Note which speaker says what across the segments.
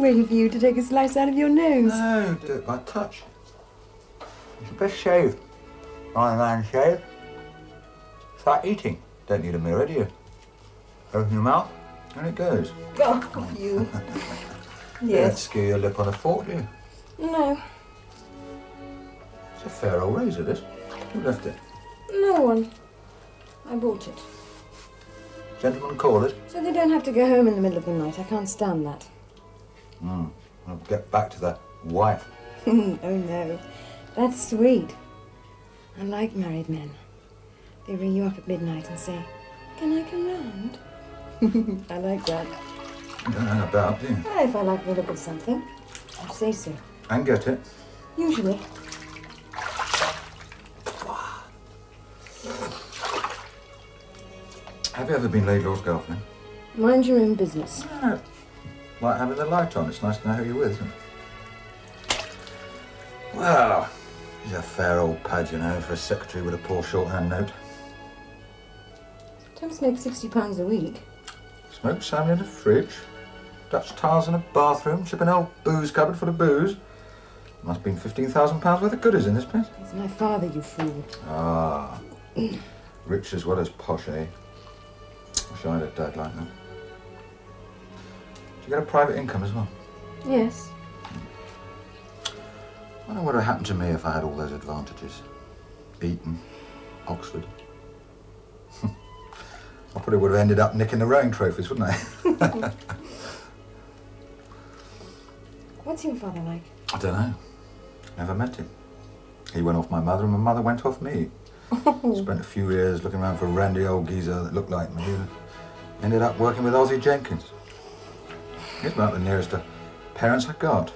Speaker 1: waiting for you to take a slice out of your nose.
Speaker 2: No, do it by touch. It's the best shave. My man shave. It's like eating. Don't need a mirror, do you? Open your mouth, and it goes.
Speaker 1: Oh, you.
Speaker 2: You don't
Speaker 1: Yes.
Speaker 2: skew your lip on a fork, do you?
Speaker 1: No.
Speaker 2: It's a fair old razor, this. Who left it?
Speaker 1: No one. I bought it.
Speaker 2: Gentlemen callers?
Speaker 1: So they don't have to go home in the middle of the night. I can't stand that.
Speaker 2: I'll get back to that wife.
Speaker 1: Oh, no. That's sweet. I like married men. They ring you up at midnight and say, "Can I come round?" I like that.
Speaker 2: You don't hang about, do you?
Speaker 1: Well, if I like the look of something, I'll say so.
Speaker 2: And get it.
Speaker 1: Usually.
Speaker 2: Have you ever been Laidlaw's girlfriend?
Speaker 1: Mind your own business.
Speaker 2: Like having the light on. It's nice to know who you're with, isn't it? Well, he's a fair old pad, you know, for a secretary with a poor shorthand note.
Speaker 1: Don't make £60 a week.
Speaker 2: Smoked salmon in the fridge. Dutch tiles in a bathroom. Shipping an old booze cupboard full of booze. Must have been £15,000 worth of goodies in this place.
Speaker 1: It's my father, you fool.
Speaker 2: Ah. Rich as well as posh, eh? Wish I had a dad like that. Do you get a private income as well?
Speaker 1: Yes.
Speaker 2: I wonder what would have happened to me if I had all those advantages. Eton, Oxford. I probably would have ended up nicking the rowing trophies, wouldn't I?
Speaker 1: What's your father like?
Speaker 2: I don't know. Never met him. He went off my mother and my mother went off me. Spent a few years looking around for a randy old geezer that looked like me. Ended up working with Ozzie Jenkins. He's about the nearest to parents I got.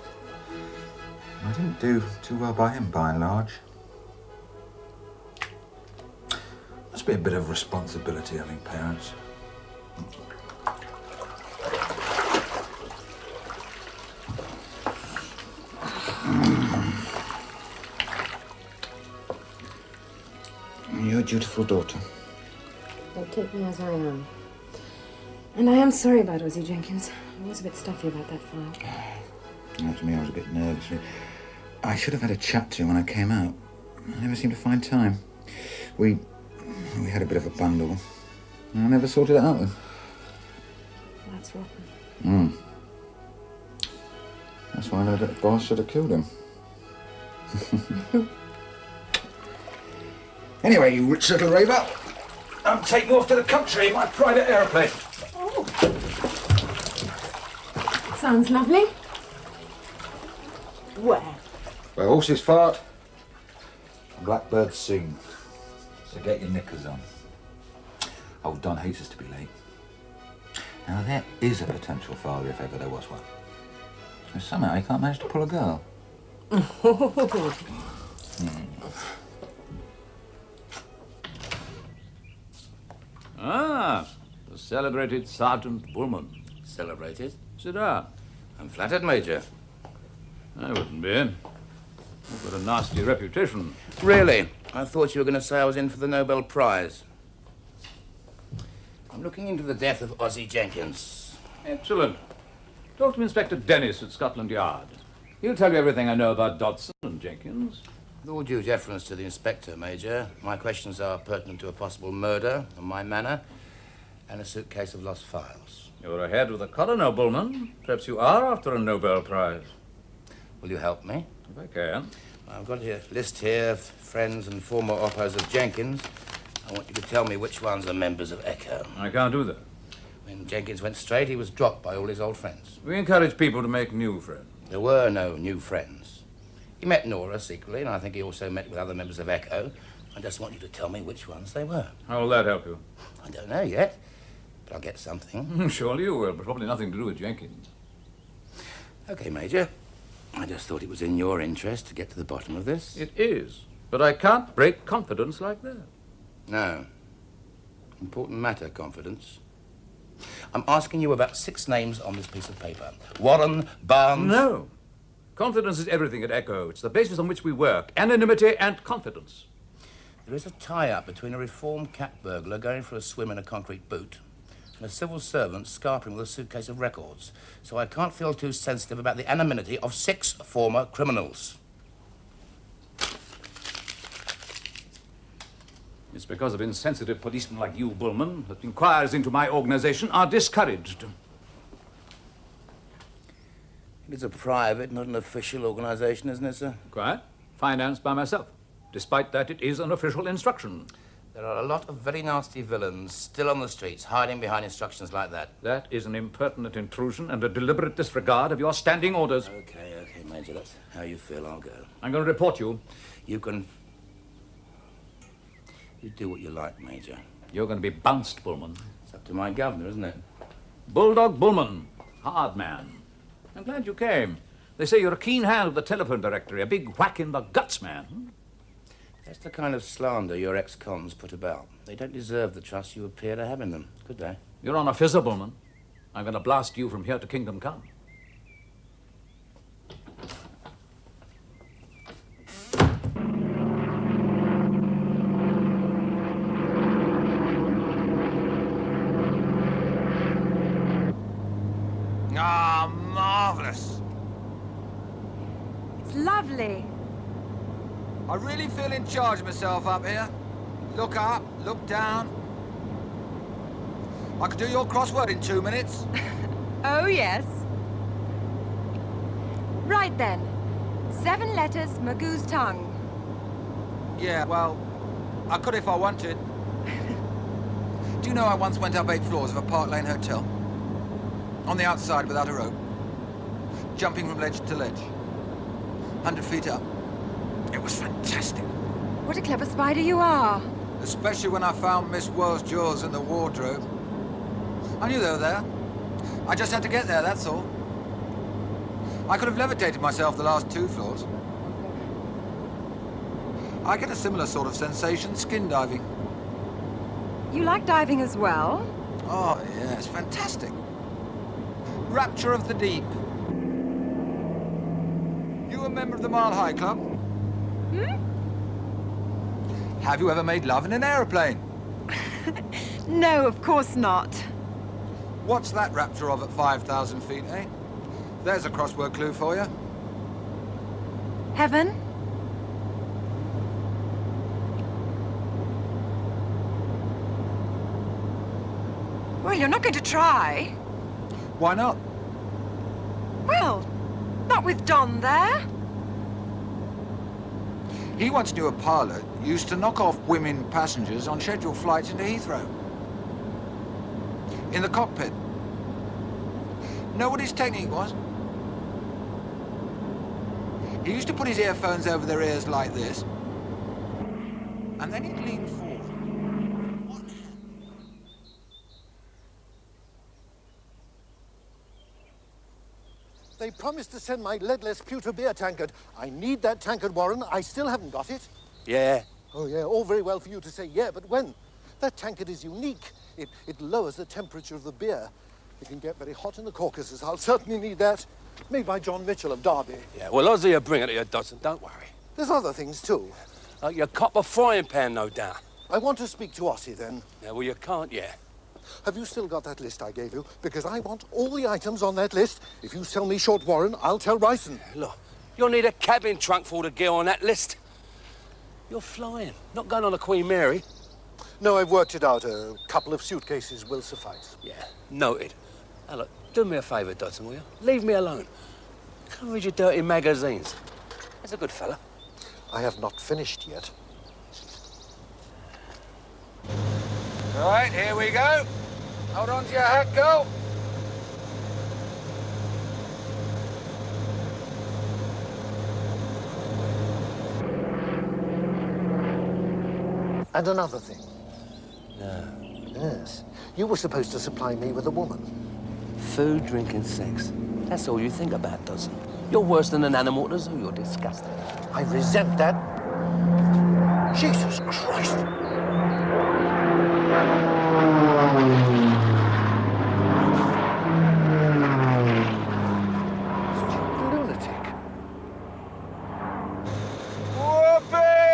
Speaker 2: I didn't do too well by him, by and large. Must be a bit of responsibility having parents. You're a dutiful daughter.
Speaker 1: They take me as I am. And I am sorry about Ozzie Jenkins. I was a bit stuffy about that file.
Speaker 2: Yeah, to me, I was a bit nervous. I should have had a chat to him when I came out. I never seemed to find time. We had a bit of a bundle. I never sorted it out with him.
Speaker 1: That's rotten.
Speaker 2: That's why I know that boss should have killed him. Anyway, you rich little raver, I'm taking you off to the country in my private aeroplane.
Speaker 1: Oh. Sounds lovely. Where?
Speaker 2: Where horses fart, blackbirds sing. So get your knickers on. Old Don hates us to be late. Now there is a potential father if ever there was one. So somehow he can't manage to pull a girl.
Speaker 3: Ah, the celebrated Sergeant Bulman.
Speaker 4: Celebrated?
Speaker 3: Sit down.
Speaker 4: I'm flattered, Major.
Speaker 3: I wouldn't be. I've got a nasty reputation.
Speaker 4: Really? I thought you were going to say I was in for the Nobel Prize. I'm looking into the death of Ozzie Jenkins.
Speaker 3: Excellent. Talk to Inspector Dennis at Scotland Yard. He'll tell you everything I know about Dodson and Jenkins.
Speaker 4: With all due deference to the Inspector, Major, my questions are pertinent to a possible murder on my manor and a suitcase of lost files.
Speaker 3: You're ahead of the coroner, Bulman. Perhaps you are after a Nobel Prize.
Speaker 4: Will you help me?
Speaker 3: If I can.
Speaker 4: I've got a list here of friends and former oppos of Jenkins. I want you to tell me which ones are members of Echo.
Speaker 3: I can't do that.
Speaker 4: When Jenkins went straight, he was dropped by all his old friends.
Speaker 3: We encourage people to make new friends.
Speaker 4: There were no new friends. He met Nora secretly, and I think he also met with other members of Echo. I just want you to tell me which ones they were.
Speaker 3: How will that help you?
Speaker 4: I don't know yet, but I'll get something.
Speaker 3: Surely you will, but probably nothing to do with Jenkins.
Speaker 4: Okay, Major. I just thought it was in your interest to get to the bottom of this.
Speaker 3: It is, but I can't break confidence like that.
Speaker 4: No. Important matter, confidence. I'm asking you about 6 names on this piece of paper. Warren, Barnes...
Speaker 3: No. Confidence is everything at Echo. It's the basis on which we work. Anonymity and confidence.
Speaker 4: There is a tie-up between a reformed cat burglar going for a swim in a concrete boot A civil servant scarping with a suitcase of records, so I can't feel too sensitive about the anonymity of 6 former criminals.
Speaker 3: It's because of insensitive policemen like you, Bulman, that inquiries into my organization are discouraged.
Speaker 4: It's a private, not an official organization, isn't it, sir?
Speaker 3: Quite. Financed by myself. Despite that, it is an official instruction.
Speaker 4: There are a lot of very nasty villains still on the streets, hiding behind instructions like that.
Speaker 3: That is an impertinent intrusion and a deliberate disregard of your standing orders.
Speaker 4: Okay, Major, that's how you feel. I'll go.
Speaker 3: I'm going to report you.
Speaker 4: You can... You do what you like, Major.
Speaker 3: You're going to be bounced, Bulman.
Speaker 4: It's up to my governor, isn't it?
Speaker 3: Bulldog Bulman. Hard man. I'm glad you came. They say you're a keen hand with the telephone directory, a big whack in the guts man.
Speaker 4: That's the kind of slander your ex-cons put about. They don't deserve the trust you appear to have in them, could they?
Speaker 3: You're on a fizzer, Bulman. I'm going to blast you from here to Kingdom Come.
Speaker 5: Ah, marvellous.
Speaker 1: It's lovely.
Speaker 5: I really feel in charge of myself up here. Look up, look down. I could do your crossword in 2 minutes.
Speaker 1: Oh, yes. Right then. 7 letters, Magoo's tongue.
Speaker 5: Yeah, well, I could if I wanted. Do you know I once went up 8 floors of a Park Lane hotel? On the outside without a rope. Jumping from ledge to ledge. 100 feet up. It was fantastic.
Speaker 1: What a clever spider you are.
Speaker 5: Especially when I found Miss World's jewels in the wardrobe. I knew they were there. I just had to get there, that's all. I could have levitated myself the last 2 floors. I get a similar sort of sensation skin diving.
Speaker 1: You like diving as well?
Speaker 5: Oh, yeah, it's fantastic. Rapture of the deep. You a member of the Mile High Club?
Speaker 1: Hmm?
Speaker 5: Have you ever made love in an aeroplane?
Speaker 1: No, of course not.
Speaker 5: What's that rapture of at 5,000 feet, eh? There's a crossword clue for you.
Speaker 1: Heaven? Well, you're not going to try.
Speaker 5: Why not?
Speaker 1: Well, not with Don there.
Speaker 5: He once knew a pilot who used to knock off women passengers on scheduled flights into Heathrow. In the cockpit. Know what his technique was? He used to put his earphones over their ears like this, and then he'd lean forward. One hand.
Speaker 6: They promised to send my leadless pewter beer tankard. I need that tankard, Warren. I still haven't got it.
Speaker 7: Yeah.
Speaker 6: Oh, yeah, all very well for you to say yeah, but when? That tankard is unique. It lowers the temperature of the beer. It can get very hot in the Caucasus. I'll certainly need that. Made by John Mitchell of Derby.
Speaker 7: Yeah, well, Ozzy will bring it to you, Dodson. Don't worry.
Speaker 6: There's other things, too.
Speaker 7: Your copper frying pan, no doubt.
Speaker 6: I want to speak to Ossie, then.
Speaker 7: Yeah, well, you can't yet.
Speaker 6: Have you still got that list I gave you? Because I want all the items on that list. If you sell me short, Warren, I'll tell Ryson.
Speaker 7: Look, you'll need a cabin trunk full to get on that list. You're flying, not going on a Queen Mary.
Speaker 6: No, I've worked it out. A couple of suitcases will suffice.
Speaker 7: Yeah, noted. Now, look, do me a favour, Dodson, will you? Leave me alone. Come read your dirty magazines. That's a good fella.
Speaker 6: I have not finished yet.
Speaker 5: All right, here we go. Hold on to your hat, go.
Speaker 6: And another thing.
Speaker 7: No.
Speaker 6: Yes. You were supposed to supply me with a woman.
Speaker 7: Food, drink, and sex. That's all you think about, Dodson. You're worse than an animal at a zoo. You're disgusting.
Speaker 6: I resent that. Jesus Christ. Such a lunatic.
Speaker 5: Whoopee!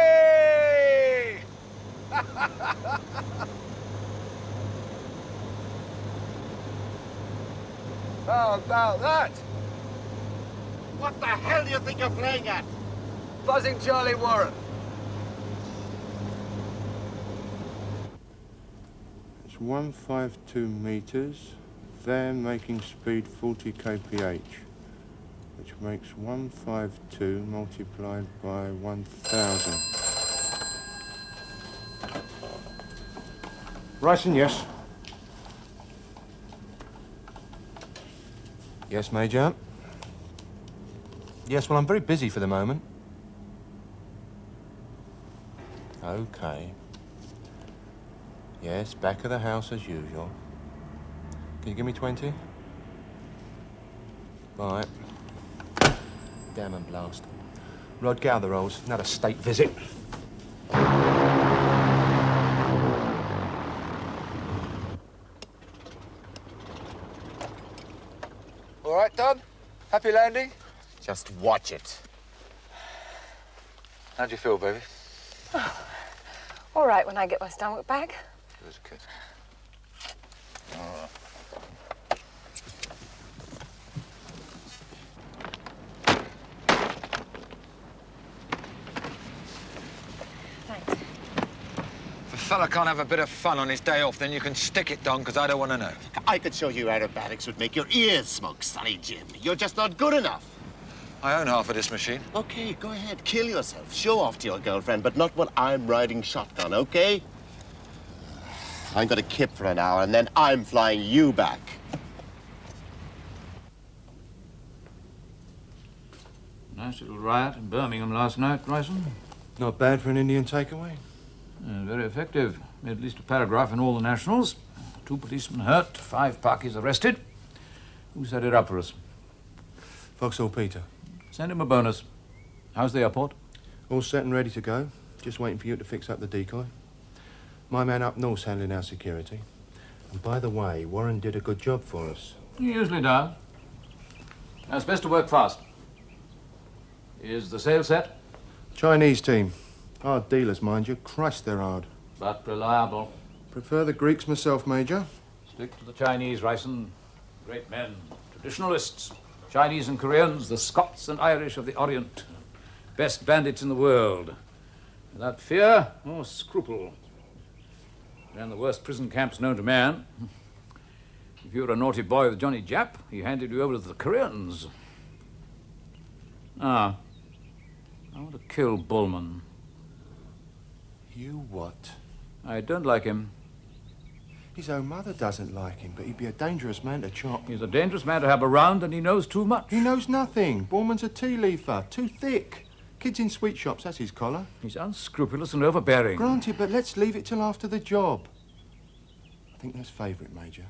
Speaker 5: How about that?
Speaker 8: What the hell do you think you're playing at?
Speaker 5: Buzzing Charlie Warren.
Speaker 9: It's 152 meters. Van making speed 40 kph, which makes 152 multiplied by 1,000. Ryson, yes. Yes, Major. Yes, well, I'm very busy for the moment. Okay. Yes, back of the house as usual. Can you give me 20? Right. Damn and blast. Rod, get out the rolls. Another state visit.
Speaker 5: All right, Don? Happy landing?
Speaker 8: Just watch it.
Speaker 5: How'd you feel, baby?
Speaker 1: All right when I get my stomach back.
Speaker 5: Good as a kid.
Speaker 1: Thanks.
Speaker 5: If a fella can't have a bit of fun on his day off, then you can stick it, Don, because I don't want to know.
Speaker 8: I could show you aerobatics would make your ears smoke, Sonny Jim. You're just not good enough.
Speaker 5: I own half of this machine.
Speaker 8: Okay, go ahead, kill yourself. Show off to your girlfriend, but not when I'm riding shotgun, okay? I'm gonna kip for an hour, and then I'm flying you back.
Speaker 3: Nice little riot in Birmingham last night, Ryson.
Speaker 9: Not bad for an Indian takeaway.
Speaker 3: Very effective. Made at least a paragraph in all the nationals. 2 policemen hurt, 5 Pakis arrested. Who set it up for us?
Speaker 9: Vauxhall Peter.
Speaker 3: Send him a bonus. How's the airport?
Speaker 9: All set and ready to go. Just waiting for you to fix up the decoy. My man up north's handling our security. And by the way, Warren did a good job for us.
Speaker 3: He usually does. Now, it's best to work fast. Is the sail set?
Speaker 9: Chinese team. Hard dealers, mind you. Christ, they're hard.
Speaker 3: But reliable.
Speaker 9: Prefer the Greeks myself, Major.
Speaker 3: Stick to the Chinese, Ryson. Great men. Traditionalists. Chinese and Koreans, the Scots and Irish of the Orient. Best bandits in the world. Without fear or scruple. Ran the worst prison camps known to man. If you were a naughty boy with Johnny Jap, he handed you over to the Koreans. I want to kill Bulman.
Speaker 9: You what?
Speaker 3: I don't like him.
Speaker 9: His own mother doesn't like him, but he'd be a dangerous man to chop.
Speaker 3: He's a dangerous man to have around, and he knows too much.
Speaker 9: He knows nothing. Bulman's a tea leafer, too thick. Kids in sweet shops, that's his collar.
Speaker 3: He's unscrupulous and overbearing.
Speaker 9: Granted, but let's leave it till after the job. I think that's favourite, Major.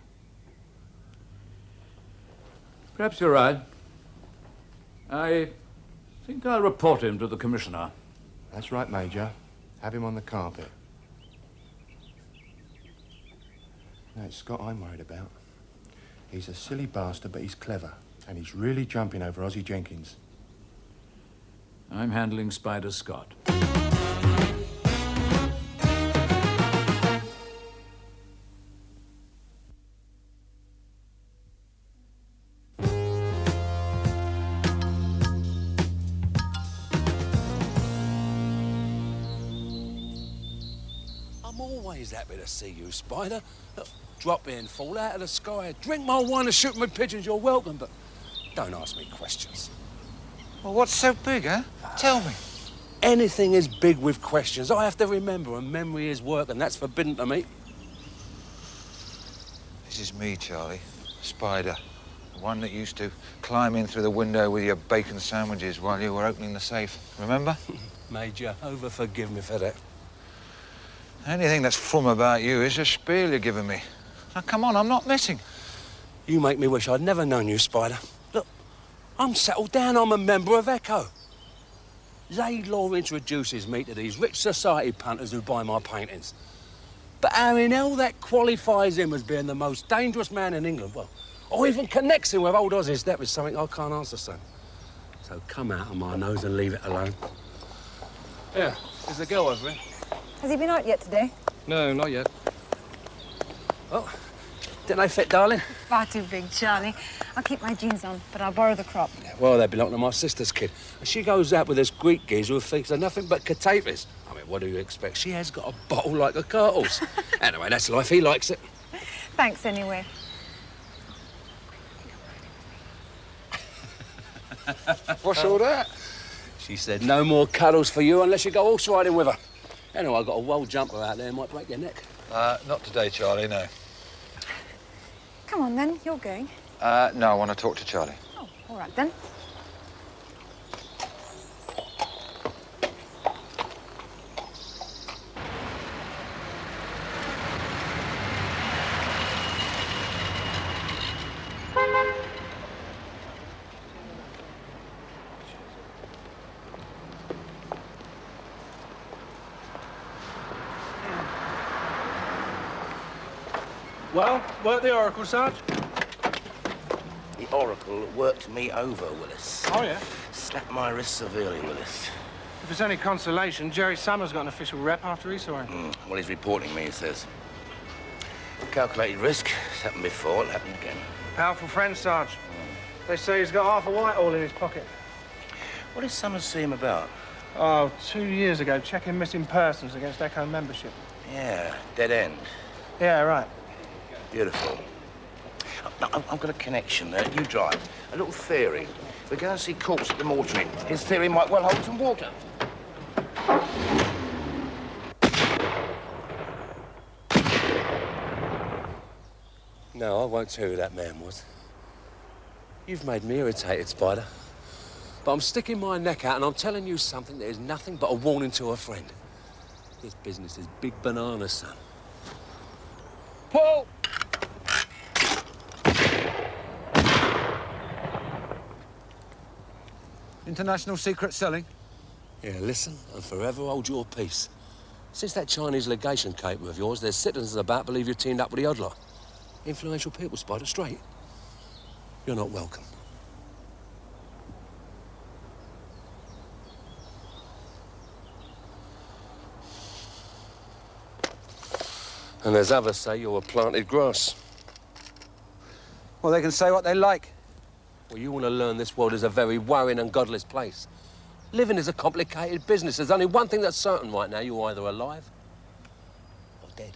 Speaker 3: Perhaps you're right. I think I'll report him to the Commissioner.
Speaker 9: That's right, Major. Have him on the carpet. No, it's Scott I'm worried about. He's a silly bastard, but he's clever. And he's really jumping over Ozzie Jenkins.
Speaker 3: I'm handling Spider Scott.
Speaker 7: I'm always happy to see you, Spider. Look, drop in, fall out of the sky, drink my wine and shoot my pigeons, you're welcome, but don't ask me questions.
Speaker 5: Well, what's so big, huh? Tell me.
Speaker 7: Anything is big with questions. I have to remember, and memory is work, and that's forbidden to me.
Speaker 5: This is me, Charlie. Spider. The one that used to climb in through the window with your bacon sandwiches while you were opening the safe. Remember?
Speaker 7: Major, over-forgive me for that.
Speaker 5: Anything that's from about you is a spiel you're giving me. Now, come on, I'm not missing.
Speaker 7: You make me wish I'd never known you, Spider. Look, I'm settled down. I'm a member of Echo. Laidlaw introduces me to these rich society punters who buy my paintings. But how in hell that qualifies him as being the most dangerous man in England? Well, or even connects him with old Ozzie's debt is something I can't answer, son. So come out of my nose and leave it alone.
Speaker 10: Yeah, there's a girl over here.
Speaker 1: Has he been out yet today?
Speaker 10: No, not yet.
Speaker 7: Well, Didn't they fit, darling?
Speaker 11: Far too big, Charlie. I'll keep my jeans on, but I'll borrow the crop.
Speaker 7: Yeah, well, they belong to my sister's kid. And she goes out with this Greek geezer who thinks they're nothing but potatoes. I mean, what do you expect? She has got a bottle like a cart horse. Anyway, that's life. He likes it.
Speaker 11: Thanks, anyway.
Speaker 3: What's all that?
Speaker 7: She said no more cuddles for you unless you go horse riding with her. Anyway, I've got a wild jumper out there, might break your neck.
Speaker 5: Not today, Charlie, no.
Speaker 11: Come on, then. You're going.
Speaker 5: No, I want to talk to Charlie.
Speaker 11: Oh, all right, then.
Speaker 10: Well, work the Oracle, Sarge.
Speaker 4: The Oracle worked me over, Willis.
Speaker 10: Oh, yeah?
Speaker 4: Slapped my wrist severely, Willis.
Speaker 10: If it's any consolation, Jerry Summers got an official rep after he saw him.
Speaker 4: Well, he's reporting me, he says. Calculated risk. It's happened before, it'll happen again.
Speaker 10: Powerful friend, Sarge. They say he's got half a Whitehall in his pocket.
Speaker 4: What did Summers see him about?
Speaker 10: Oh, 2 years ago, checking missing persons against Echo membership.
Speaker 4: Yeah, dead end.
Speaker 10: Yeah, right.
Speaker 4: Beautiful. I've got a connection there. You drive. A little theory. We're going to see corpse at the mortuary. His theory might well hold some water.
Speaker 7: No, I won't tell you who that man was. You've made me irritated, Spider. But I'm sticking my neck out and I'm telling you something that is nothing but a warning to a friend. This business is big banana, son.
Speaker 3: Paul! International secret selling?
Speaker 7: Yeah, listen and forever hold your peace. Since that Chinese legation caper of yours, there's citizens about believe you've teamed up with the odd lot. Influential people, Spider, straight. You're not welcome. And there's others say you're a planted grass.
Speaker 3: Well, they can say what they like.
Speaker 7: Well, you want to learn this world is a very worrying and godless place. Living is a complicated business. There's only one thing that's certain right now. You're either alive or dead.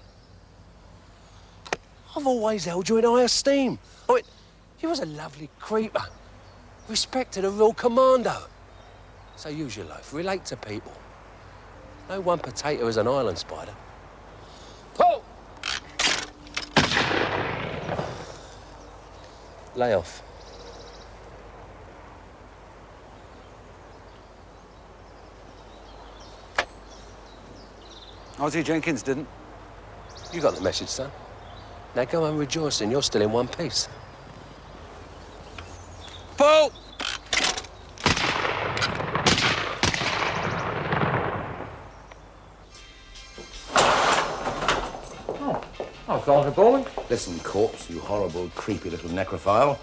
Speaker 7: I've always held you in high esteem. I mean, you was a lovely creeper. Respected, a real commando. So use your life. Relate to people. No one potato is an island, Spider. Pull! Lay off.
Speaker 3: Ozzie Jenkins didn't.
Speaker 7: You got the message, son. Now go home rejoicing you're still in one piece.
Speaker 3: Paul! Oh, Sergeant Bulman.
Speaker 4: Listen, corpse, you horrible, creepy little necrophile.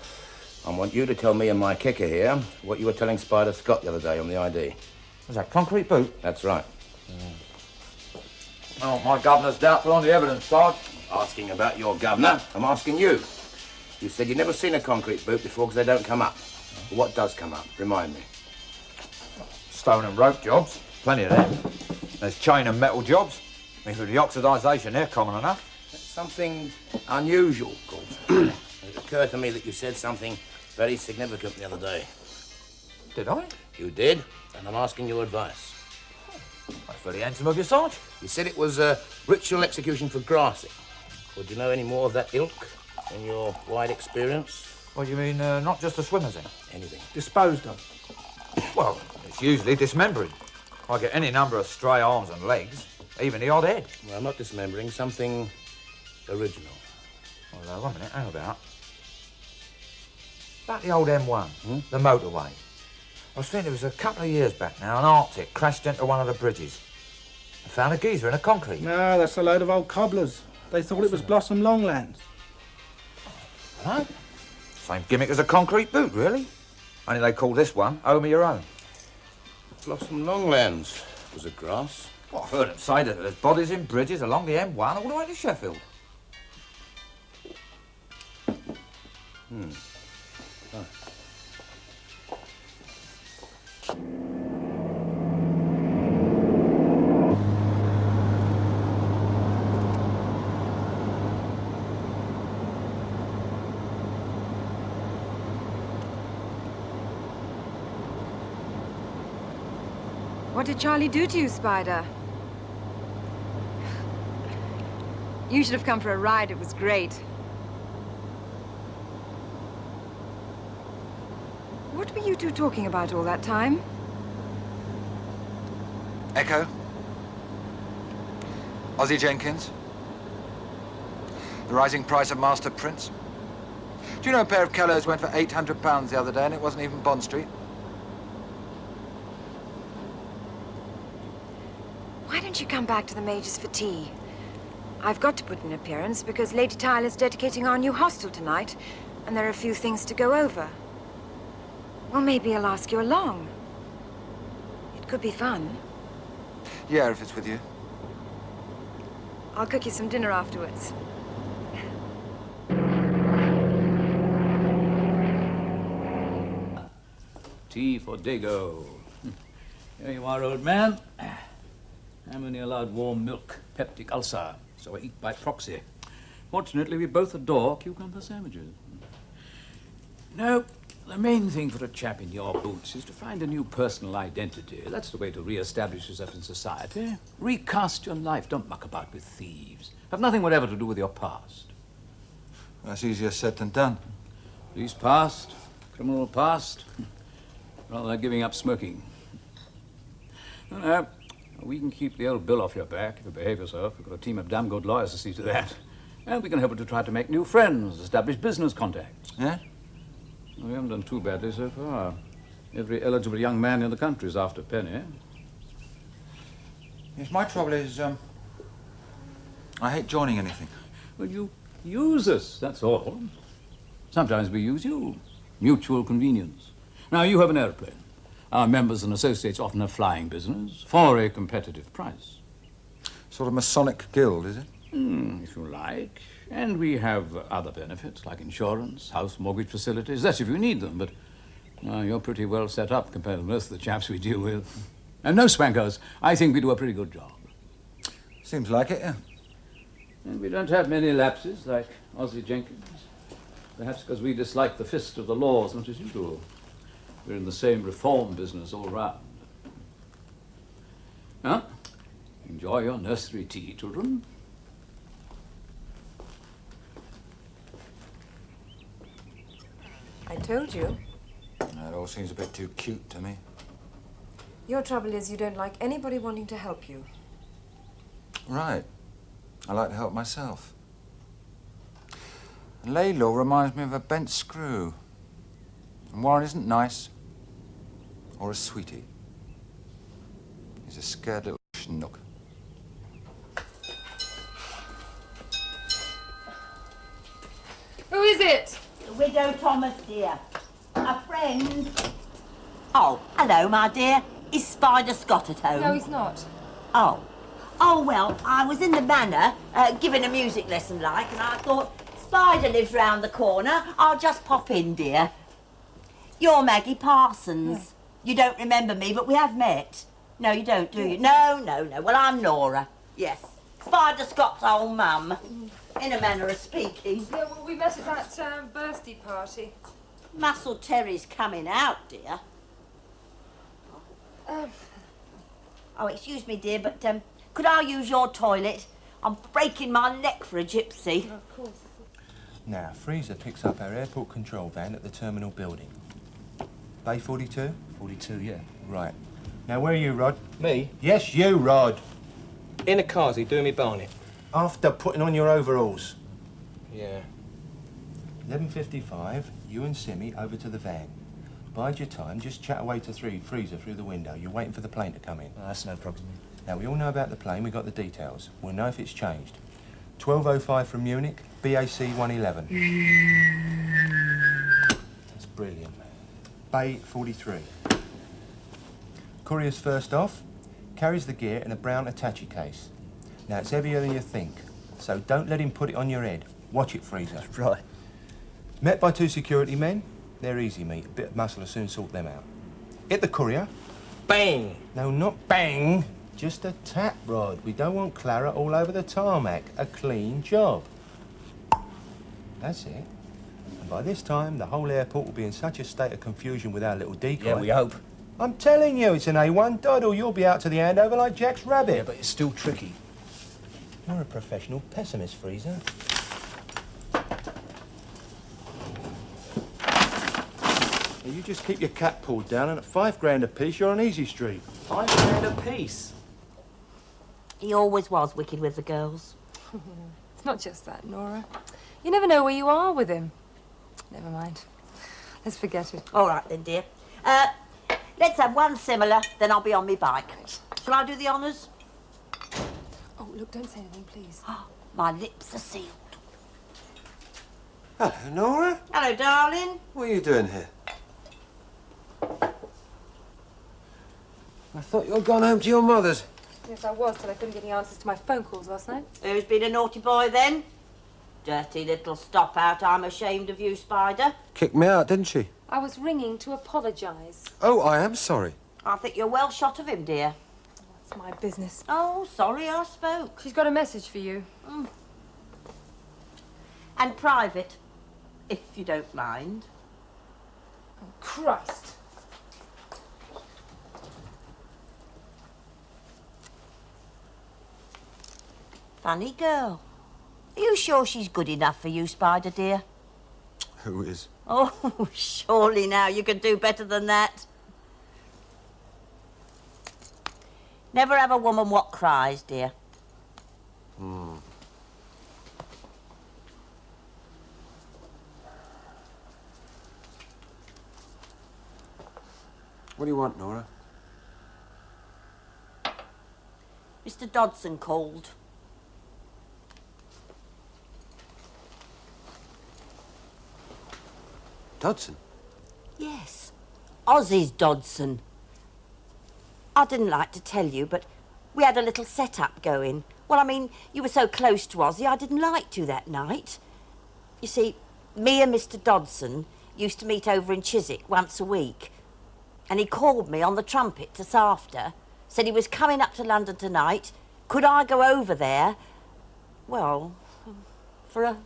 Speaker 4: I want you to tell me and my kicker here what you were telling Spider Scott the other day on the ID.
Speaker 3: Was that concrete boot?
Speaker 4: That's right.
Speaker 3: Oh, my governor's doubtful on the evidence, Sarge.
Speaker 4: Asking about your governor, I'm asking you. You said you'd never seen a concrete boot before because they don't come up. But what does come up? Remind me.
Speaker 3: Stone and rope jobs. Plenty of them. There's chain and metal jobs. I mean, through the oxidisation, they're common enough.
Speaker 4: That's something unusual, Gordon. It occurred to me that you said something very significant the other day.
Speaker 3: Did I?
Speaker 4: You did, and I'm asking your advice.
Speaker 3: That's very handsome of you, Sarge.
Speaker 4: You said it was a ritual execution for grassing. Would you know any more of that ilk in your wide experience?
Speaker 3: What do you mean, not just the swimmers then?
Speaker 4: Anything.
Speaker 10: Disposed of.
Speaker 3: Well, it's usually dismembering. I get any number of stray arms and legs, even the odd head.
Speaker 4: Well, I'm not dismembering, something original.
Speaker 3: Well, one minute, hang about. About the old M1, the motorway. I was thinking it was a couple of years back now, an Arctic crashed into one of the bridges. I found a geezer in a concrete.
Speaker 10: No, that's a load of old cobblers. They thought it was Blossom Longlands.
Speaker 3: Right. Same gimmick as a concrete boot, really. Only they call this one Owe Me Your Own.
Speaker 4: Blossom Longlands was it grass?
Speaker 3: Well, I've heard them say that there's bodies in bridges along the M1 all the way to Sheffield. Oh.
Speaker 1: What did Charlie do to you, Spider? You should have come for a ride. It was great. What were you two talking about all that time?
Speaker 5: Echo? Ozzie Jenkins? The rising price of master prints? Do you know a pair of Kellows went for £800 the other day and it wasn't even Bond Street?
Speaker 1: Why don't you come back to the Major's for tea? I've got to put in an appearance because Lady Tyler's dedicating our new hostel tonight, and there are a few things to go over. Well, maybe I'll ask you along. It could be fun.
Speaker 5: Yeah, if it's with you.
Speaker 1: I'll cook you some dinner afterwards.
Speaker 3: Tea for Dago. Here you are, old man. I'm only allowed warm milk, peptic ulcer, so I eat by proxy. Fortunately, we both adore cucumber sandwiches. No, the main thing for a chap in your boots is to find a new personal identity. That's the way to re-establish yourself in society. Recast your life. Don't muck about with thieves. Have nothing whatever to do with your past.
Speaker 2: That's easier said than done.
Speaker 3: Police past, criminal past. Rather giving up smoking. No, we can keep the old bill off your back if you behave yourself. We've got a team of damn good lawyers to see to that. And we can help you to try to make new friends, establish business contacts.
Speaker 2: Yeah?
Speaker 3: Well, we haven't done too badly so far. Every eligible young man in the country is after Penny.
Speaker 2: Yes, my trouble is, I hate joining anything.
Speaker 3: Well, you use us, that's all. Sometimes we use you. Mutual convenience. Now, you have an airplane. Our members and associates often have flying business for a competitive price.
Speaker 2: Sort of Masonic guild, is it?
Speaker 3: If you like. And we have other benefits, like insurance, house mortgage facilities. That's if you need them, but you're pretty well set up compared to most of the chaps we deal with. And no spankers. I think we do a pretty good job.
Speaker 2: Seems like it, yeah.
Speaker 3: And we don't have many lapses, like Ozzie Jenkins. Perhaps because we dislike the fist of the law as much as you do. We're in the same reform business all round. Now, enjoy your nursery tea, children.
Speaker 1: I told you.
Speaker 2: That all seems a bit too cute to me.
Speaker 1: Your trouble is you don't like anybody wanting to help you.
Speaker 2: Right. I like to help myself. And Laylaw reminds me of a bent screw. And Warren isn't nice. Or a sweetie. He's a scared little schnook.
Speaker 1: Who is it?
Speaker 12: Widow Thomas, dear. A friend. Oh, hello, my dear. Is Spider Scott at home?
Speaker 1: No, he's not.
Speaker 12: Oh. Oh, well, I was in the manor, giving a music lesson like, and I thought, Spider lives round the corner. I'll just pop in, dear. You're Maggie Parsons. Yeah. You don't remember me, but we have met. No, you don't, do you? No, no, no. Well, I'm Nora. Yes. Spider Scott's old mum. In a manner of speaking.
Speaker 1: Yeah, well, we met at that birthday party.
Speaker 12: Muscle Terry's coming out, dear. Oh, excuse me, dear, but could I use your toilet? I'm breaking my neck for a gypsy.
Speaker 1: Of course.
Speaker 9: Now, Freezer picks up our airport control van at the terminal building. Bay 42?
Speaker 13: 42, yeah.
Speaker 9: Right. Now, where are you, Rod?
Speaker 13: Me?
Speaker 9: Yes, you, Rod.
Speaker 13: In a carsy, doing me barnet.
Speaker 9: After putting on your overalls.
Speaker 13: Yeah.
Speaker 9: 11:55, you and Simmy over to the van. Bide your time, just chat away to Freezer through the window. You're waiting for the plane to come in.
Speaker 13: Oh, that's no problem.
Speaker 9: Now, we all know about the plane, we got the details. We'll know if it's changed. 12:05 from Munich, BAC 111. That's brilliant. Bay 43. Courier's first off, carries the gear in a brown attache case. Now, it's heavier than you think, so don't let him put it on your head. Watch it, Freezer.
Speaker 13: Right.
Speaker 9: Met by 2 security men. They're easy, mate. A bit of muscle will soon sort them out. Hit the courier.
Speaker 13: Bang!
Speaker 9: No, not bang. Just a tap rod. We don't want claret all over the tarmac. A clean job. That's it. And by this time, the whole airport will be in such a state of confusion with our little decoy.
Speaker 13: Yeah, we hope.
Speaker 9: I'm telling you, it's an A1 doddle. You'll be out to the handover like Jack's rabbit.
Speaker 13: Yeah, but it's still tricky.
Speaker 9: You're a professional pessimist, Freezer. You just keep your cap pulled down, and at £5 apiece, you're on easy street.
Speaker 13: £5 apiece?
Speaker 12: He always was wicked with the girls.
Speaker 14: It's not just that, Nora. You never know where you are with him. Never mind. Let's forget it.
Speaker 12: All right then, dear. Let's have one similar, then I'll be on my bike. Shall I do the honours?
Speaker 14: Oh, look, don't say anything, please.
Speaker 12: My lips are sealed.
Speaker 15: Hello, Nora.
Speaker 12: Hello, darling.
Speaker 15: What are you doing here? I thought you were gone home to your mother's.
Speaker 14: Yes, I was, till I couldn't get any answers to my phone calls last night.
Speaker 12: Who's been a naughty boy, then? Dirty little stop-out. I'm ashamed of you, Spider.
Speaker 15: Kicked me out, didn't she?
Speaker 14: I was ringing to apologise.
Speaker 15: Oh, I am sorry.
Speaker 12: I think you're well shot of him, dear.
Speaker 14: It's my business.
Speaker 12: Oh, sorry I spoke.
Speaker 14: She's got a message for you.
Speaker 12: And private, if you don't mind.
Speaker 14: Oh, Christ.
Speaker 12: Funny girl. Are you sure she's good enough for you, Spider, dear?
Speaker 15: Who is?
Speaker 12: Oh, surely now you can do better than that. Never have a woman what cries, dear.
Speaker 15: What do you want, Nora?
Speaker 12: Mr. Dodson called.
Speaker 15: Dodson?
Speaker 12: Yes, Ozzy's Dodson. I didn't like to tell you, but we had a little set-up going. Well, I mean, you were so close to Ozzy, I didn't like to that night. You see, me and Mr. Dodson used to meet over in Chiswick once a week, and he called me on the trumpet this after, said he was coming up to London tonight. Could I go over there? Well, for a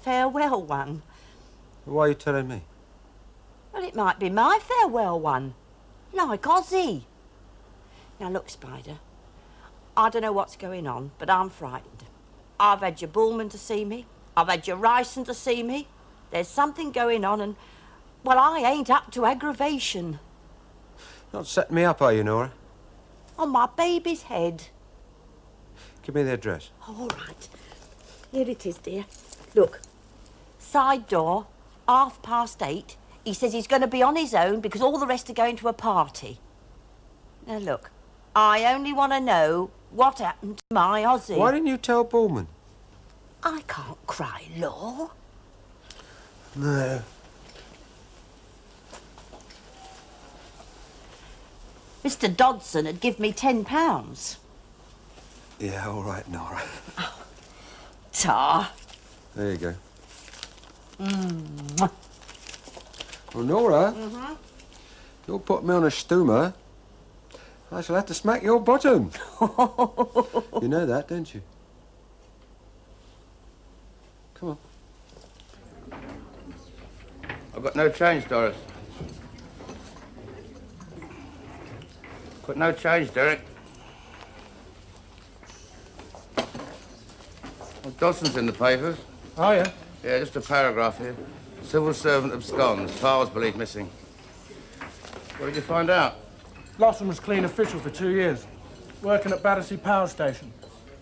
Speaker 12: farewell one.
Speaker 15: Why are you telling me?
Speaker 12: Well, it might be my farewell one, like Ozzy. Now, look, Spider, I don't know what's going on, but I'm frightened. I've had your Bulman to see me. I've had your Ryson to see me. There's something going on and, well, I ain't up to aggravation.
Speaker 15: Not setting me up, are you, Nora?
Speaker 12: On my baby's head.
Speaker 15: Give me the address.
Speaker 12: All right. Here it is, dear. Look, side door, 8:30. He says he's going to be on his own because all the rest are going to a party. Now, look, I only want to know what happened to my Ozzy.
Speaker 15: Why didn't you tell Bulman?
Speaker 12: I can't cry law.
Speaker 15: No.
Speaker 12: Mr. Dodson had given me £10.
Speaker 15: Yeah, all right, Nora.
Speaker 12: Tar.
Speaker 15: There you go. Well, Nora, you'll put me on a stoomer, I shall have to smack your bottom. You know that, don't you? Come on.
Speaker 4: I've got no change, Doris. Got no change, Derek. Well, Dawson's in the papers.
Speaker 10: Oh, yeah?
Speaker 4: Yeah, just a paragraph here. Civil servant absconds, files believed missing. What did you find out?
Speaker 10: Lawson was clean official for 2 years, working at Battersea Power Station.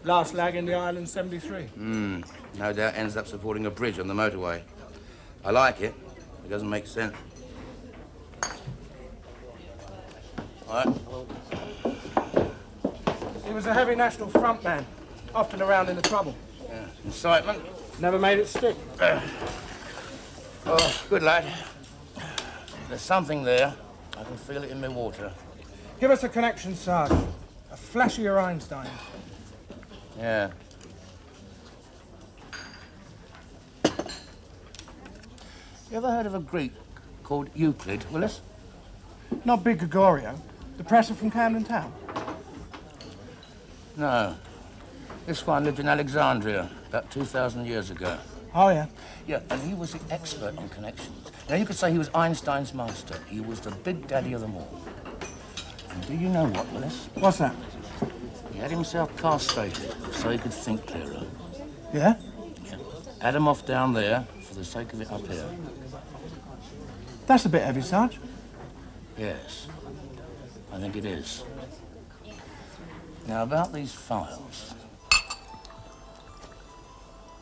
Speaker 10: Last lag in the island, 73.
Speaker 4: No doubt ends up supporting a bridge on the motorway. I like it. It doesn't make sense. All right.
Speaker 10: He was a heavy National Front man, often around in the trouble.
Speaker 4: Yeah. Incitement.
Speaker 10: Never made it stick.
Speaker 4: Oh, good lad. There's something there. I can feel it in my water.
Speaker 10: Give us a connection, Sarge. A flash of your Einsteins.
Speaker 4: Yeah. You ever heard of a Greek called Euclid, Willis?
Speaker 10: Not Big Gregorio, the presser from Camden Town.
Speaker 4: No. This one lived in Alexandria about 2,000 years ago.
Speaker 10: Oh, yeah?
Speaker 4: Yeah, and he was the expert on connections. Now, you could say he was Einstein's master. He was the big daddy of them all. And do you know what, Willis?
Speaker 10: What's that?
Speaker 4: He had himself castrated so he could think clearer.
Speaker 10: Yeah?
Speaker 4: Yeah. Had him off down there for the sake of it up here.
Speaker 10: That's a bit heavy, Sarge.
Speaker 4: Yes, I think it is. Now, about these files.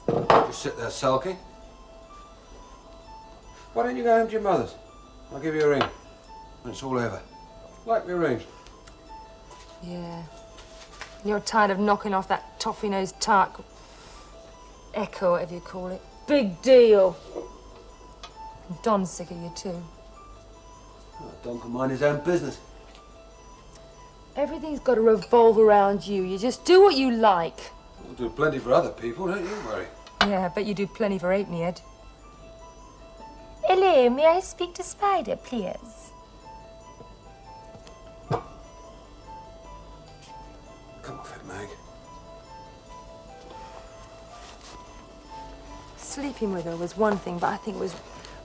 Speaker 15: Just sit there sulking. Why don't you go home to your mother's? I'll give you a ring when it's all over. Like we arranged.
Speaker 14: Yeah. You're tired of knocking off that toffee-nosed tart. Echo, whatever you call it. Big deal. Don's sick of you, too.
Speaker 15: Oh, Don can mind his own business.
Speaker 14: Everything's got to revolve around you. You just do what you like.
Speaker 15: We'll do plenty for other people, don't you worry.
Speaker 14: Yeah, I bet you do plenty for Halfpenny Head.
Speaker 16: Hello, may I speak to Spider, please?
Speaker 15: Come off it, Meg.
Speaker 14: Sleeping with her was one thing, but I think it was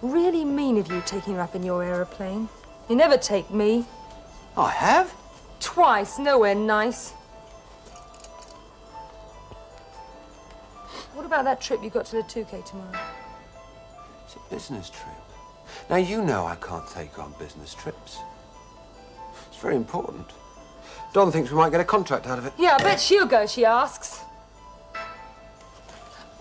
Speaker 14: really mean of you taking her up in your aeroplane. You never take me.
Speaker 15: I have?
Speaker 14: Twice, nowhere nice. What about that trip you got to the 2K tomorrow?
Speaker 15: It's a business trip. Now, you know I can't take on business trips. It's very important. Don thinks we might get a contract out of it.
Speaker 14: Yeah, I bet she'll go, she asks.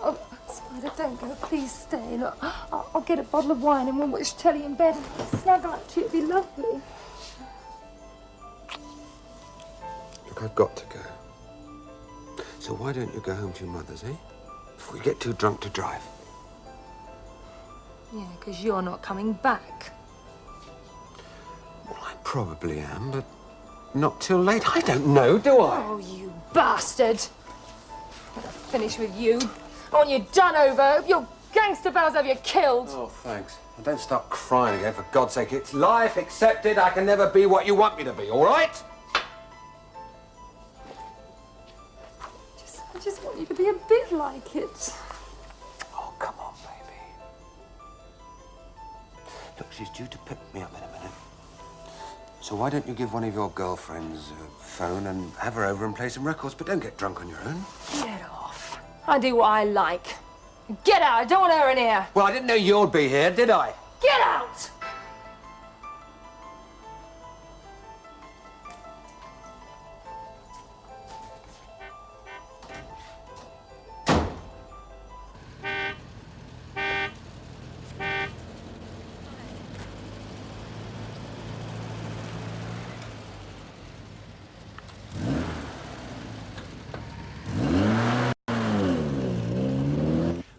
Speaker 14: Oh, Spider, don't go. Please stay. Look, I'll get a bottle of wine and we'll watch telly in bed and snuggle up to you. It'd be lovely.
Speaker 15: Look, I've got to go. So why don't you go home to your mother's, eh? Before you get too drunk to drive.
Speaker 14: Yeah, because you're not coming back.
Speaker 15: Well, I probably am, but not till late. I don't know, do I?
Speaker 14: Oh, you bastard! I'm gonna finish with you. I want you done over. Your gangster pals have you killed.
Speaker 15: Oh, thanks. And don't start crying again, for God's sake. It's life accepted. I can never be what you want me to be, all right?
Speaker 14: I just want you to be a bit like it.
Speaker 15: Oh, come on, baby. Look, she's due to pick me up in a minute. So why don't you give one of your girlfriends a phone and have her over and play some records, but don't get drunk on your own.
Speaker 14: Get off. I do what I like. Get out. I don't want her in here.
Speaker 15: Well, I didn't know you'd be here, did I?
Speaker 14: Get out!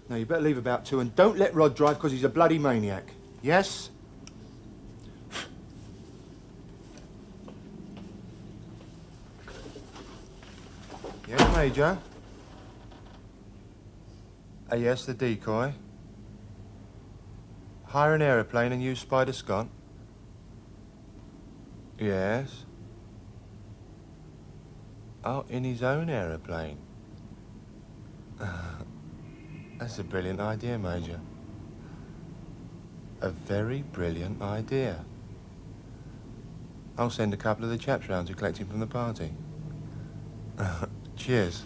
Speaker 6: Now, you better leave about 2 and don't let Rod drive because he's a bloody maniac. Yes? Yes, Major? Yes, the Decoy. Hire an aeroplane and use Spider Scott? Yes. Oh, in his own aeroplane? That's a brilliant idea, Major. A very brilliant idea. I'll send a couple of the chaps round to collect him from the party. Cheers.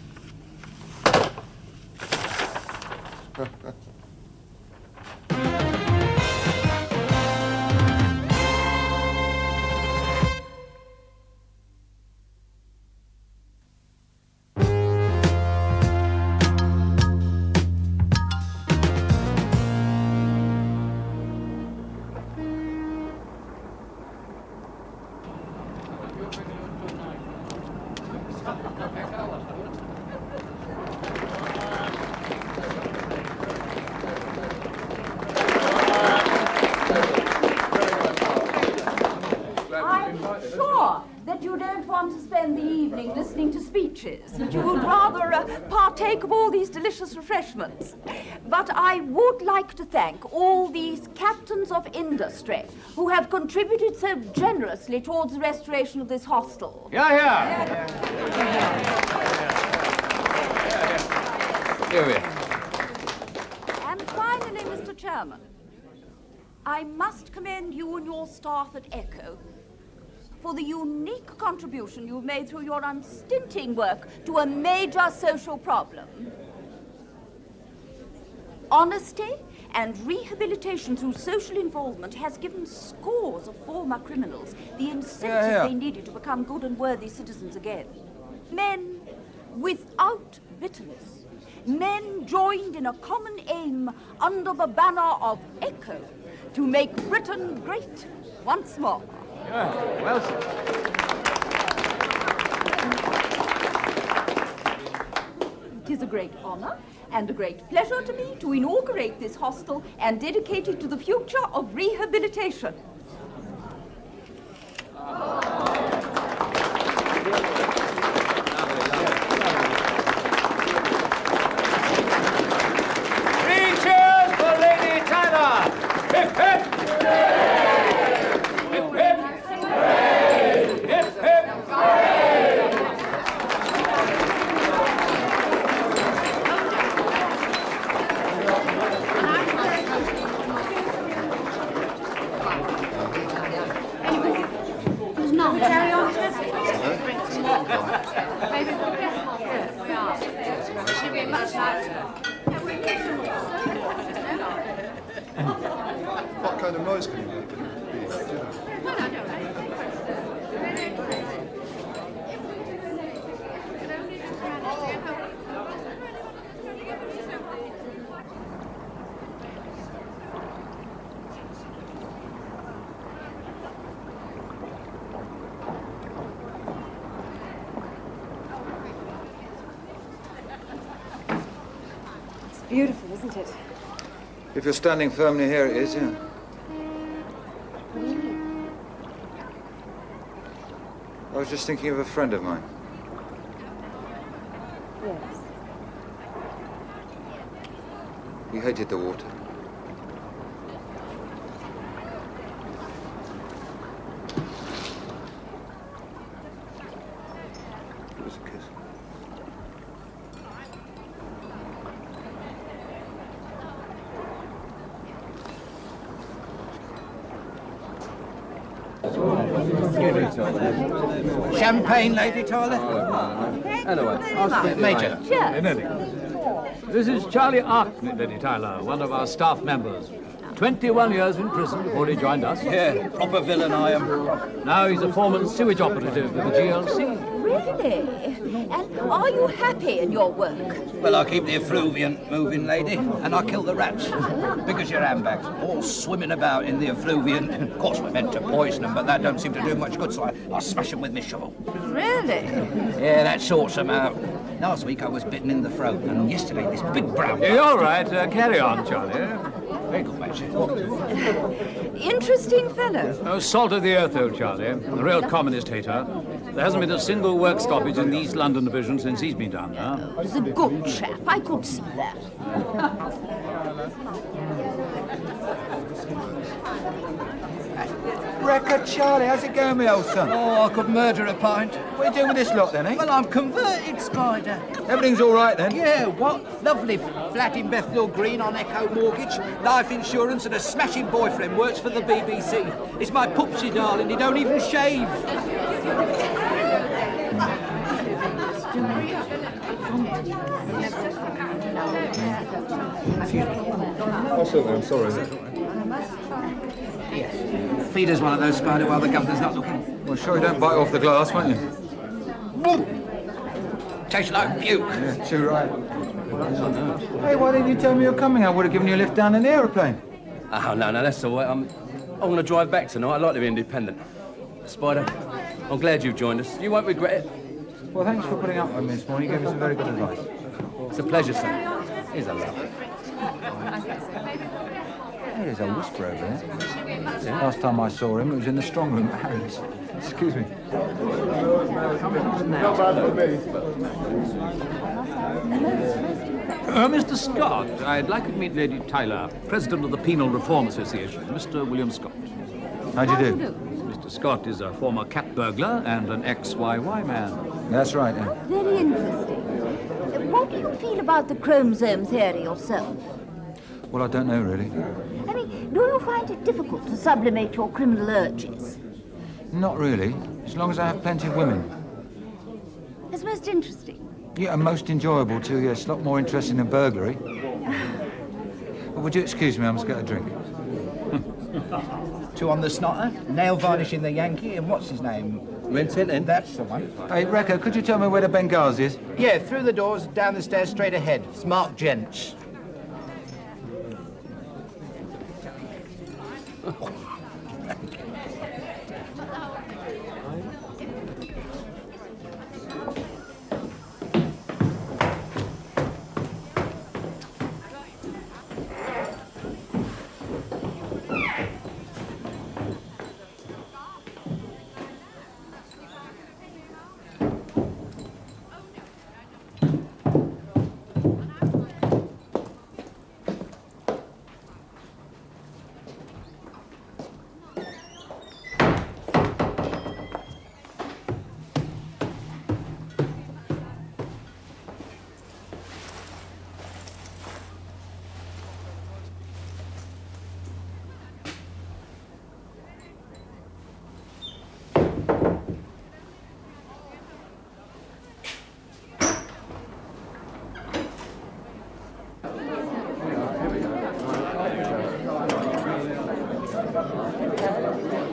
Speaker 17: enjoying listening to speeches, that you would rather partake of all these delicious refreshments. But I would like to thank all these captains of industry who have contributed so generously towards the restoration of this hostel.
Speaker 3: Yeah. Here we are.
Speaker 17: And finally, Mr. Chairman, I must commend you and your staff at Echo for the unique contribution you've made through your unstinting work to a major social problem. Honesty and rehabilitation through social involvement has given scores of former criminals the incentive they needed to become good and worthy citizens again. Men without bitterness. Men joined in a common aim under the banner of Echo to make Britain great once more.
Speaker 3: Yeah, well said.
Speaker 17: It is a great honor and a great pleasure to me to inaugurate this hostel and dedicate it to the future of rehabilitation.
Speaker 3: Three cheers for Lady Tyler! Hip, hip! Hip, hip! Hip, hip!
Speaker 17: Now, carry on. Should be much nicer.
Speaker 18: What kind of noise can you make?
Speaker 1: It's beautiful, isn't it?
Speaker 2: If you're standing firmly here, it is, yeah.
Speaker 1: What do you mean?
Speaker 2: I was just thinking of a friend of mine.
Speaker 1: Yes.
Speaker 2: He hated the water. It was a kiss.
Speaker 4: Champagne, Lady Tyler?
Speaker 3: Anyway,
Speaker 4: Major.
Speaker 3: This is Charlie Arknett, Lady Tyler, one of our staff members. 21 years in prison before he joined us.
Speaker 4: Yeah, proper villain I am.
Speaker 3: Now he's a foreman sewage operative with the GLC.
Speaker 17: Really? And are you happy in your work?
Speaker 4: Well, I keep the effluviant moving, lady, and I kill the rats. Big as your handbags, all swimming about in the effluviant. Of course, we're meant to poison them, but that don't seem to do much good, so I smash them with my shovel.
Speaker 17: Really?
Speaker 4: Yeah, that sorts them out. Last week I was bitten in the throat, and yesterday this big brown...
Speaker 3: You're all right. Carry on, Charlie.
Speaker 4: Very good, Major.
Speaker 17: Interesting fellow.
Speaker 3: Oh, salt of the earth, old Charlie. A real communist hater. There hasn't been a single work stoppage in the East London division since he's been down there.
Speaker 17: He's a good chap. I could see that.
Speaker 2: Record, Charlie, how's it going, my old son?
Speaker 4: Oh, I could murder a pint.
Speaker 2: What are you doing with this lot, then, eh?
Speaker 4: Well, I'm converted, Spider.
Speaker 2: Everything's all right, then?
Speaker 4: Yeah, what? Lovely flat in Bethnal Green on Echo Mortgage, life insurance and a smashing boyfriend works for the BBC. It's my pupsy, darling. He don't even shave.
Speaker 18: Oh, certainly, I'm sorry.
Speaker 4: Feed us one of those, Spider, while the governor's not looking.
Speaker 2: Well, sure you don't bite off the glass, won't you?
Speaker 4: Woo! Tastes like puke.
Speaker 2: Yeah, too right. Hey, why didn't you tell me you're coming? I would have given you a lift down in the aeroplane.
Speaker 7: Oh, no, that's all right. I want to drive back tonight. I'd like to be independent. Spider, I'm glad you've joined us. You won't regret it.
Speaker 2: Well, thanks for putting up with me this morning. You gave me some very good advice.
Speaker 7: It's a pleasure, sir. Here's a love.
Speaker 2: Hey, there's a whisper over there. Yeah. Last time I saw him, it was in the strong room at Harry's. Excuse me.
Speaker 18: Not bad for me.
Speaker 3: Mr. Scott, I'd like you to meet Lady Tyler, President of the Penal Reform Association, Mr. William Scott.
Speaker 2: How'd you do?
Speaker 3: Mr. Scott is a former cat burglar and an XYY man.
Speaker 2: That's right, yeah.
Speaker 17: Very interesting. What do you feel about the chromosome theory yourself?
Speaker 2: Well, I don't know, really.
Speaker 17: I mean, do you find it difficult to sublimate your criminal urges?
Speaker 2: Not really, as long as I have plenty of women.
Speaker 17: It's most interesting.
Speaker 2: Yeah, and most enjoyable, too, yes. A lot more interesting than burglary. But would you excuse me, I must get a drink.
Speaker 4: 2 on the snotter, nail varnish in the Yankee, and what's his name?
Speaker 7: Rintintin.
Speaker 4: That's the one.
Speaker 2: Hey, Recco, could you tell me where the Benghazi is?
Speaker 4: Yeah, through the doors, down the stairs, straight ahead. Smart gents.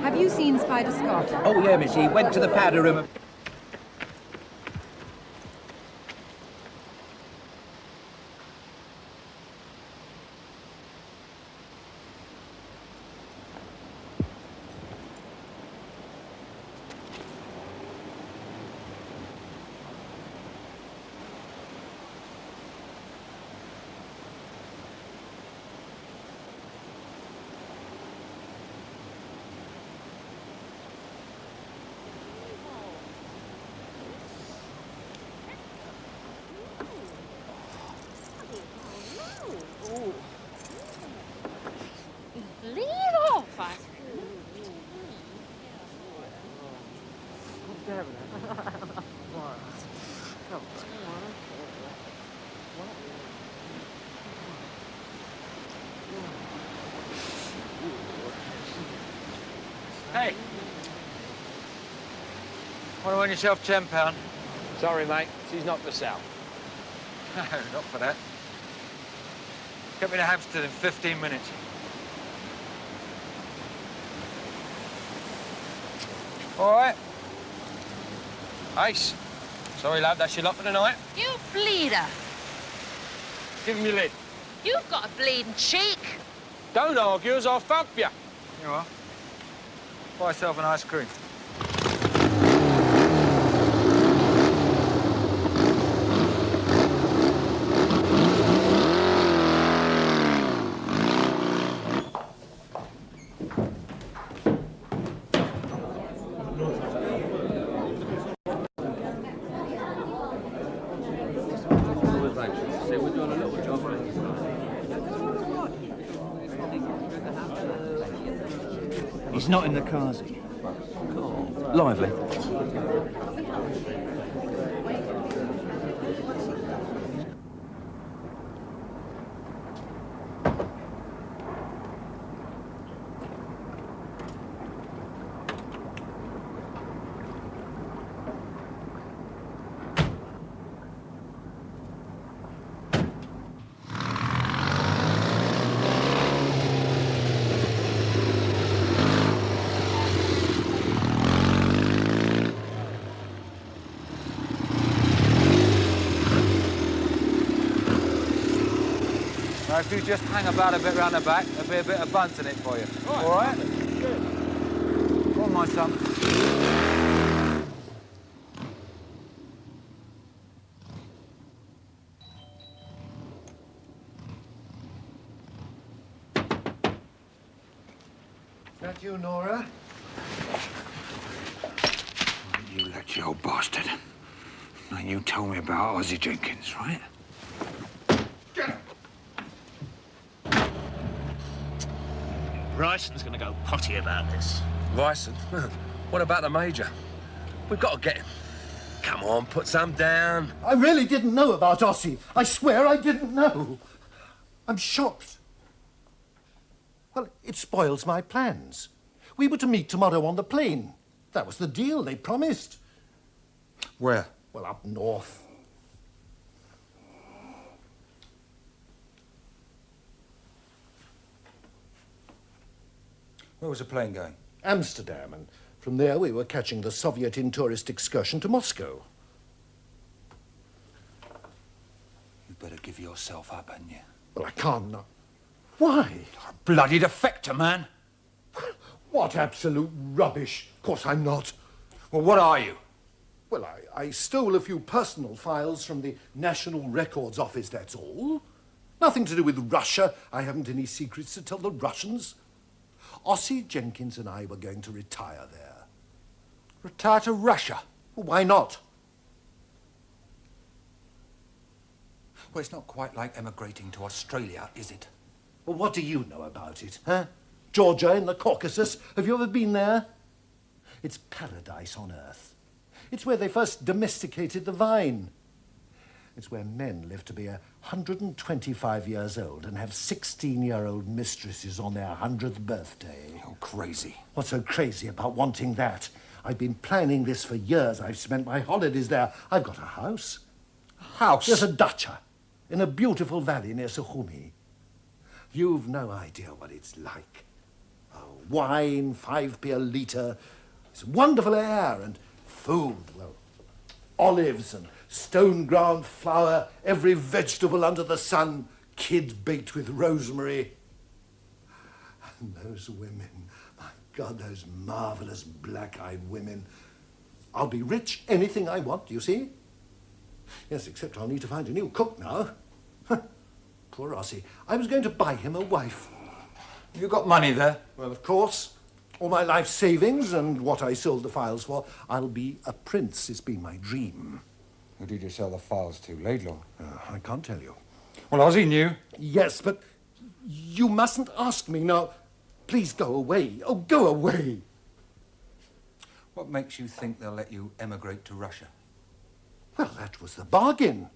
Speaker 1: Have you seen Spider Scott?
Speaker 4: Oh, yeah, miss, he went to the powder room.
Speaker 14: Leave off!
Speaker 2: Hey! Want to win yourself £10?
Speaker 7: Sorry, mate. She's not for sale.
Speaker 2: No, not for that. Get me to Hampstead in 15 minutes. All right. Ace.
Speaker 7: Sorry, lad. That's your lot for the night.
Speaker 14: You bleeder!
Speaker 7: Give him your lid.
Speaker 14: You've got a bleeding cheek!
Speaker 7: Don't argue, as I'll thump you.
Speaker 2: You are. Buy yourself an ice cream.
Speaker 4: He's not in the Kazi.
Speaker 2: Lively. Now, if you just hang about a bit round the back, there'll be a bit of bunt in it for you. All right? Go on, my son.
Speaker 6: That you, Nora?
Speaker 4: You let you old bastard. Now you tell me about Ozzie Jenkins, right?
Speaker 13: Ryson's gonna go potty about this.
Speaker 7: Ryson? What about the Major? We've got to get him. Come on, put some down.
Speaker 6: I really didn't know about Ossie. I swear I didn't know. I'm shocked. Well, it spoils my plans. We were to meet tomorrow on the plane. That was the deal they promised.
Speaker 2: Where?
Speaker 6: Well, up north.
Speaker 2: Where was the plane going?
Speaker 6: Amsterdam, and from there we were catching the Soviet in-tourist excursion to Moscow.
Speaker 2: You better give yourself up, hadn't you?
Speaker 6: Well, I can't not. Why?
Speaker 2: Bloody defector, man.
Speaker 6: What absolute rubbish. Of course I'm not.
Speaker 2: Well, what are you?
Speaker 6: Well, I stole a few personal files from the National Records Office, that's all. Nothing to do with Russia. I haven't any secrets to tell the Russians. Ossie Jenkins and I were going to retire there.
Speaker 2: Retire to Russia?
Speaker 6: Well, why not?
Speaker 2: Well, it's not quite like emigrating to Australia, is it?
Speaker 6: Well, what do you know about it, huh? Georgia in the Caucasus. Have you ever been there? It's paradise on earth. It's where they first domesticated the vine. It's where men live to be 125 years old and have 16-year-old mistresses on their 100th birthday.
Speaker 2: You're crazy.
Speaker 6: What's so crazy about wanting that? I've been planning this for years. I've spent my holidays there. I've got a house.
Speaker 2: A house?
Speaker 6: There's a dacha in a beautiful valley near Sukhumi. You've no idea what it's like. Oh, wine, 5p a litre. It's wonderful air and food. Well, olives and stone-ground flour, every vegetable under the sun, kid baked with rosemary. And those women, my God, those marvellous black-eyed women. I'll be rich, anything I want, you see? Yes, except I'll need to find a new cook now. Poor Ossie. I was going to buy him a wife.
Speaker 2: You got money there?
Speaker 6: Well, of course. All my life savings and what I sold the files for. I'll be a prince. It's been my dream.
Speaker 2: Who did you sell the files to, Laidlaw?
Speaker 6: I can't tell you.
Speaker 2: Well, Ozzie knew.
Speaker 6: Yes, but you mustn't ask me now. Please go away. Oh, go away.
Speaker 2: What makes you think they'll let you emigrate to Russia?
Speaker 6: Well, that was the bargain.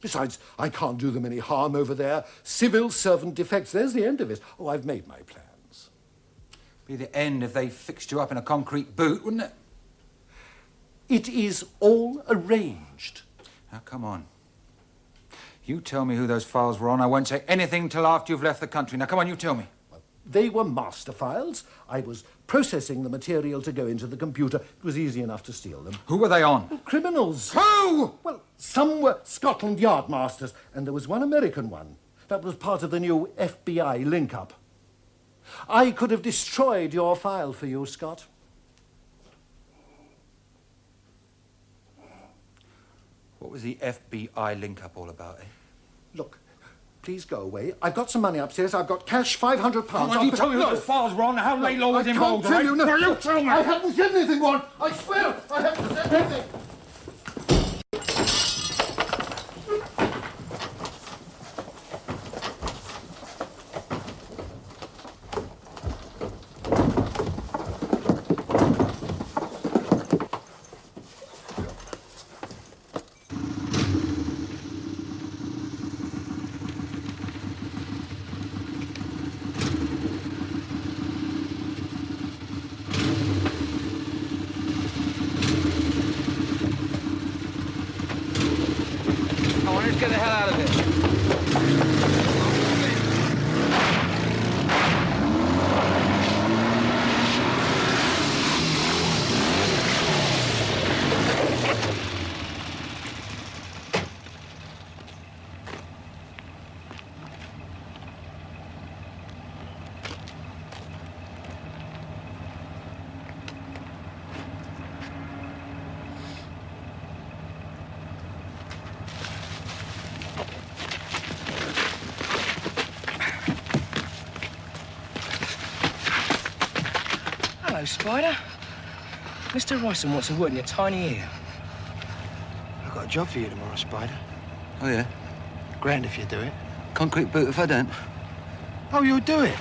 Speaker 6: Besides, I can't do them any harm over there. Civil servant defects, there's the end of it. Oh, I've made my plans.
Speaker 2: Be the end if they fixed you up in a concrete boot, wouldn't it?
Speaker 6: It is all arranged.
Speaker 2: Now, come on. You tell me who those files were on. I won't say anything till after you've left the country. Now, come on, you tell me.
Speaker 6: They were master files. I was processing the material to go into the computer. It was easy enough to steal them.
Speaker 2: Who were they on?
Speaker 6: Well, criminals.
Speaker 2: Who?
Speaker 6: Well, some were Scotland Yard masters, and there was one American one. That was part of the new FBI link-up. I could have destroyed your file for you, Scott.
Speaker 2: What was the FBI link-up all about, eh?
Speaker 6: Look, please go away. I've got some money upstairs. I've got cash, £500.
Speaker 2: Come on, you tell me what those files were on, how Laidlaw was involved,
Speaker 6: I can't tell you, no.
Speaker 2: No, you tell me.
Speaker 6: I haven't said anything, Warren. I swear I haven't said anything.
Speaker 5: Let's get the hell out of here.
Speaker 19: Spider? Mr. Royston wants a word in your tiny ear.
Speaker 20: I've got a job for you tomorrow, Spider.
Speaker 5: Oh, yeah?
Speaker 20: Grand if you do it.
Speaker 5: Concrete boot if I don't.
Speaker 20: Oh, you'll do it?